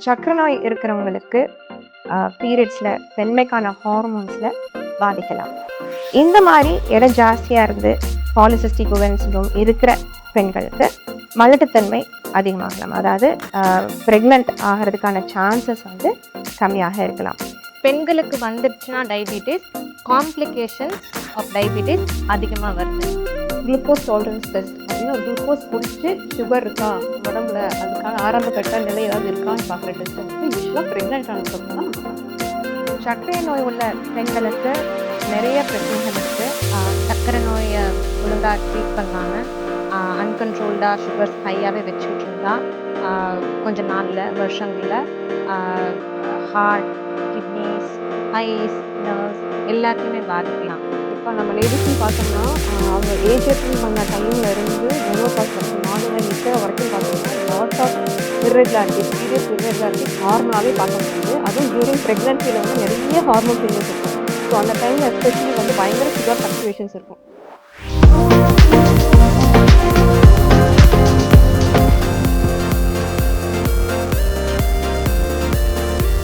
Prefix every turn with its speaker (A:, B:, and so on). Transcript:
A: சர்க்கரை நோய் இருக்கிறவங்களுக்கு பீரியட்ஸில் பெண்மைக்கான ஹார்மோன்ஸில் பாதிக்கலாம். இந்த மாதிரி எடை ஜாஸ்தியாக இருந்து பாலிசிஸ்டிக் ஓவரி சிண்ட்ரோம் இருக்கிற பெண்களுக்கு மலட்டுத்தன்மை அதிகமாகலாம். அதாவது ப்ரெக்னென்ட் ஆகிறதுக்கான சான்சஸ் வந்து கம்மியாக இருக்கலாம்.
B: பெண்களுக்கு வந்துடுச்சுன்னா டயபிட்டிஸ், காம்ப்ளிகேஷன்ஸ் ஆஃப் டயபிட்டிஸ் அதிகமாக வருது.
C: குளுக்கோஸ் டாலரன்ஸ் டெஸ்ட் அப்படின்னா குளுக்கோஸ் குடிச்சு சுகர் இருக்கா உடம்புல, அதுக்கான ஆரம்ப கட்ட நிலை ஏதாவது இருக்கான்னு பார்க்குற டெஸ்ட் வந்து யூஸ்வலாக ப்ரெக்னென்ட் ஆனதுக்கப்புறம் தான் நம்ம பார்க்கலாம்.
A: சர்க்கரை நோய் உள்ள பெண்களுக்கு நிறைய பிரச்சனைகள் இருக்குது.
B: சர்க்கரை நோயை ஒழுங்காக ட்ரீட் பண்ணாமல் அன்கண்ட்ரோல்டாக சுகர்ஸ் ஹையாகவே வச்சுக்கிட்டு இருந்தால் கொஞ்சம் நாளில் வருஷங்களில் ஹார்ட், கிட்னிஸ், ஐஸ், நர்வ்ஸ் எல்லாத்தையுமே பாதிக்கலாம்.
C: இப்போ நம்ம லேடிஸ்ன்னு பார்த்தோம்னா அவங்க ஏஜ் அட்டன் பண்ண டைமில் இருந்து மெனோபாஸ் வரைக்கும் மாதங்கள் நிற்கிற வரைக்கும் பார்த்தோம்னா lot of irregularities, periods irregularities நார்மலாகவே பார்க்க முடியுது. அதுவும் டியூரிங் ப்ரெக்னென்சியில் வந்து நிறைய ஹார்மோன் சேஞ்சஸ் இருக்கும். ஸோ அந்த டைமில் எஸ்பெஷலி வந்து பயங்கர சுகர் ஃப்ளக்சுவேஷன்ஸ் இருக்கும்.